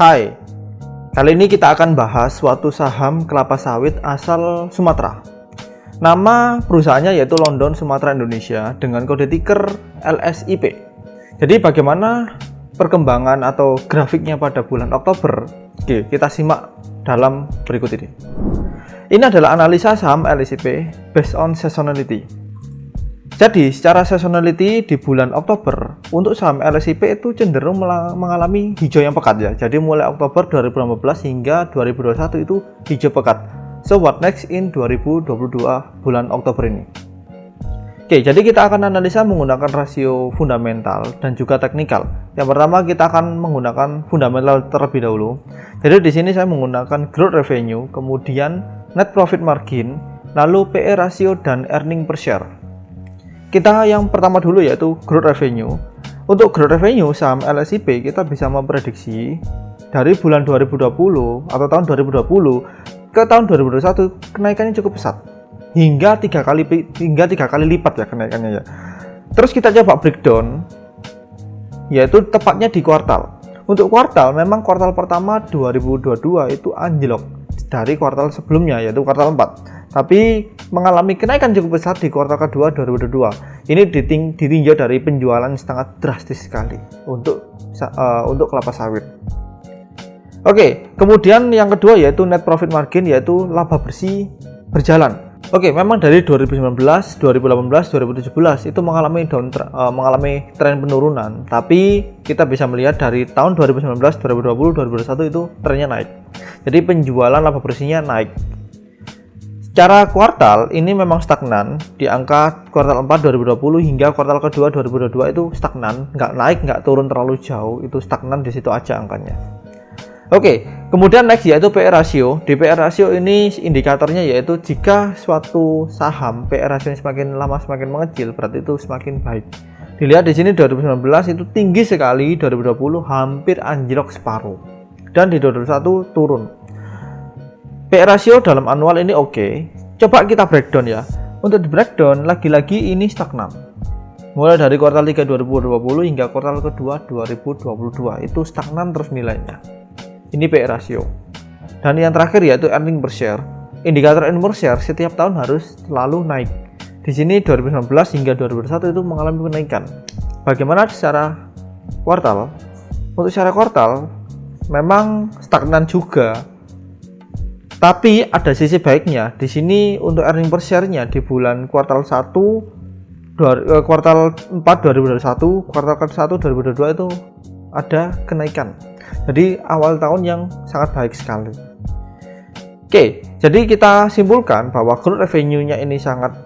Hai, kali ini kita akan bahas suatu saham kelapa sawit asal Sumatera. Nama perusahaannya yaitu London Sumatera Indonesia dengan kode ticker LSIP. Jadi bagaimana perkembangan atau grafiknya pada bulan Oktober? Oke, kita simak dalam berikut ini. Ini adalah analisa saham LSIP based on seasonality. Jadi secara seasonality di bulan Oktober untuk saham LSIP itu cenderung mengalami hijau yang pekat ya. Jadi mulai Oktober 2015 hingga 2021 itu hijau pekat. So what next in 2022 bulan Oktober ini? Oke, jadi kita akan analisa menggunakan rasio fundamental dan juga teknikal. Yang pertama kita akan menggunakan fundamental terlebih dahulu. Jadi di sini saya menggunakan growth revenue, kemudian net profit margin, lalu PE ratio dan earning per share. Kita yang pertama dulu yaitu growth revenue. Untuk growth revenue saham LSIP kita bisa memprediksi dari bulan 2020 atau tahun 2020 ke tahun 2021 kenaikannya cukup pesat. Hingga tiga kali lipat ya kenaikannya ya. Terus kita coba breakdown yaitu tepatnya di kuartal. Untuk kuartal memang kuartal pertama 2022 itu anjlok dari kuartal sebelumnya yaitu kuartal 4. Tapi mengalami kenaikan cukup besar di kuartal kedua 2022. Ini ditinjau dari penjualan yang sangat drastis sekali untuk kelapa sawit. Oke, kemudian yang kedua yaitu net profit margin yaitu laba bersih berjalan. Oke, memang dari 2019, 2018, 2017 itu mengalami tren penurunan. Tapi kita bisa melihat dari tahun 2019, 2020, 2021 itu trennya naik. Jadi penjualan laba bersihnya naik. Secara kuartal ini memang stagnan di angka kuartal 4 2020 hingga kuartal kedua 2022 itu stagnan, nggak naik nggak turun terlalu jauh, itu stagnan di situ aja angkanya. Oke, kemudian next yaitu PE ratio. Di PE ratio ini indikatornya yaitu jika suatu saham PE ratio semakin lama semakin mengecil berarti itu semakin baik. Dilihat di sini 2019 itu tinggi sekali, 2020 hampir anjlok separuh dan di 2021 turun. PE ratio dalam annual ini oke. Coba kita breakdown ya. Untuk di breakdown lagi-lagi ini stagnan. Mulai dari kuartal 3 2020 hingga kuartal kedua 2022 itu stagnan terus nilainya. Ini PE ratio. Dan yang terakhir yaitu earning per share. Indikator earning per share setiap tahun harus selalu naik. Di sini 2019 hingga 2021 itu mengalami kenaikan. Bagaimana secara kuartal? Untuk secara kuartal memang stagnan juga. Tapi ada sisi baiknya. Di sini untuk earning per share-nya di bulan kuartal 1 kuartal 4 2021, kuartal ke-1 2022 itu ada kenaikan. Jadi awal tahun yang sangat baik sekali. Oke, jadi kita simpulkan bahwa growth revenue-nya ini sangat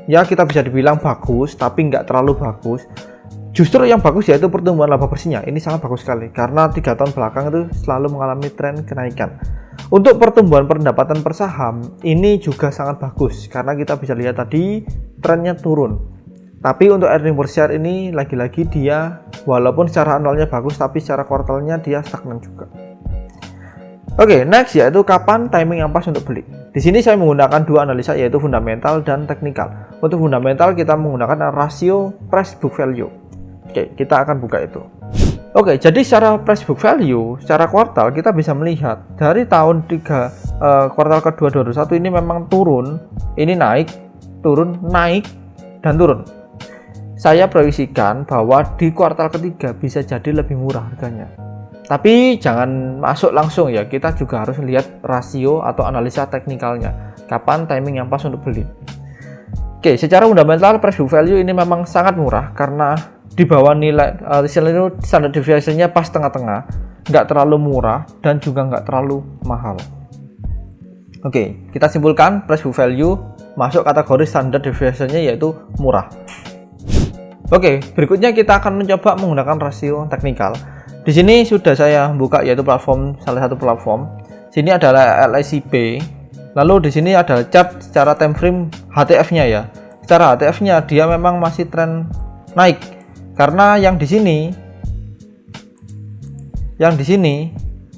ya kita bisa dibilang bagus, tapi nggak terlalu bagus. Justru yang bagus yaitu pertumbuhan laba bersihnya. Ini sangat bagus sekali karena 3 tahun belakang itu selalu mengalami tren kenaikan. Untuk pertumbuhan pendapatan per saham ini juga sangat bagus karena kita bisa lihat tadi trennya turun. Tapi untuk earning per share ini lagi-lagi dia walaupun secara anualnya bagus tapi secara kuartalnya dia stagnan juga. Oke, next yaitu kapan timing yang pas untuk beli. Di sini saya menggunakan dua analisa yaitu fundamental dan teknikal. Untuk fundamental kita menggunakan rasio price book value. Oke, kita akan buka itu. Oke, jadi secara price book value, secara kuartal kita bisa melihat dari tahun kuartal kedua 2021 ini memang turun, ini naik, turun, naik, dan turun. Saya proyeksikan bahwa di kuartal ketiga bisa jadi lebih murah harganya. Tapi jangan masuk langsung ya, kita juga harus lihat rasio atau analisa teknikalnya. Kapan timing yang pas untuk beli. Oke, secara fundamental price book value ini memang sangat murah karena di bawah nilai standar deviasinya pas tengah-tengah, nggak terlalu murah dan juga nggak terlalu mahal. Oke, kita simpulkan price book value masuk kategori standar deviasinya yaitu murah. Oke, berikutnya kita akan mencoba menggunakan rasio teknikal. Di sini sudah saya buka yaitu salah satu platform. Sini adalah LSIP. Lalu di sini ada chart secara time frame HTF-nya ya. Secara HTF-nya dia memang masih tren naik. Karena yang di sini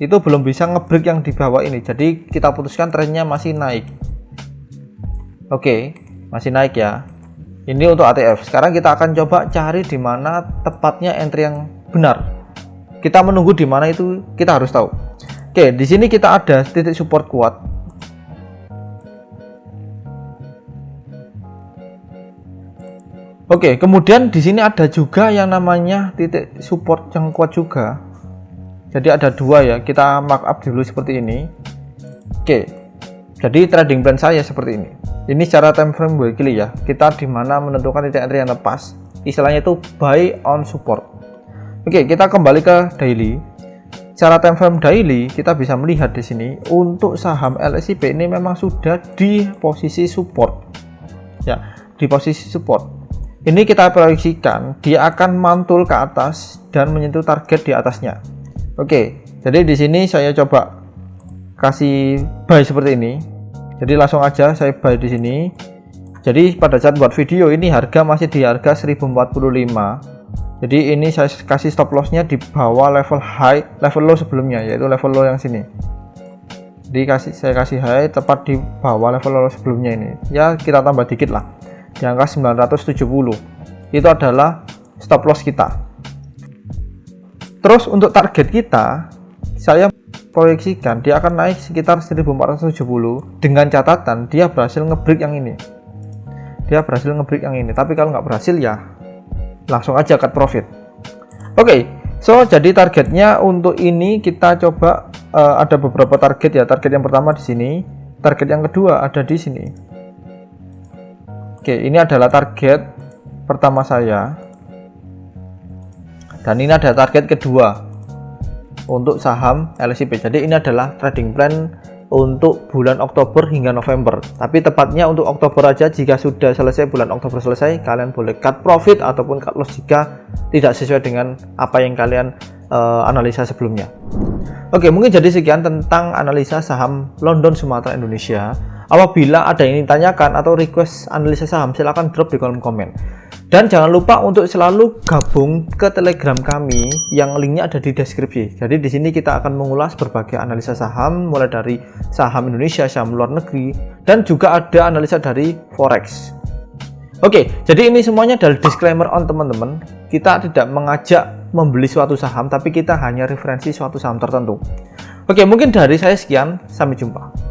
itu belum bisa ngebreak yang di bawah ini. Jadi kita putuskan trennya masih naik. Oke, masih naik ya. Ini untuk ATF. Sekarang kita akan coba cari di mana tepatnya entry yang benar. Kita menunggu di mana itu kita harus tahu. Oke, di sini kita ada titik support kuat. Oke, kemudian di sini ada juga yang namanya titik support yang kuat juga. Jadi ada dua ya, kita markup dulu seperti ini. Oke, jadi trading plan saya seperti ini. Ini secara time frame weekly ya. Kita di mana menentukan titik entry yang lepas. Istilahnya itu buy on support. Oke, kita kembali ke daily. Secara time frame daily, kita bisa melihat di sini untuk saham LSIP ini memang sudah di posisi support. Ya, di posisi support. Ini kita proyeksikan dia akan mantul ke atas dan menyentuh target di atasnya. Oke, jadi di sini saya coba kasih buy seperti ini. Jadi langsung aja saya buy di sini. Jadi pada saat buat video ini harga masih di harga 1045. Jadi ini saya kasih stop lossnya di bawah level low sebelumnya, yaitu level low yang sini. Jadi saya kasih high tepat di bawah level low sebelumnya ini. Ya kita tambah dikit lah. Di angka 970 itu adalah stop loss kita. Terus untuk target kita saya proyeksikan dia akan naik sekitar 1470 dengan catatan dia berhasil ngebreak yang ini. Tapi kalau nggak berhasil ya langsung aja cut profit. Oke, so jadi targetnya untuk ini kita coba ada beberapa target ya. Target yang pertama di sini, target yang kedua ada di sini. Oke, ini adalah target pertama saya. Dan ini ada target kedua untuk saham LSIP. Jadi ini adalah trading plan untuk bulan Oktober hingga November. Tapi tepatnya untuk Oktober aja, jika sudah selesai bulan Oktober selesai, kalian boleh cut profit ataupun cut loss jika tidak sesuai dengan apa yang kalian analisa sebelumnya. Oke, mungkin jadi sekian tentang analisa saham London Sumatera Indonesia. Apabila ada yang ditanyakan atau request analisa saham, silahkan drop di kolom komen. Dan jangan lupa untuk selalu gabung ke Telegram kami yang linknya ada di deskripsi. Jadi di sini kita akan mengulas berbagai analisa saham, mulai dari saham Indonesia, saham luar negeri, dan juga ada analisa dari forex. Oke, jadi ini semuanya adalah disclaimer on teman-teman. Kita tidak mengajak membeli suatu saham, tapi kita hanya referensi suatu saham tertentu. Oke, mungkin dari saya sekian. Sampai jumpa.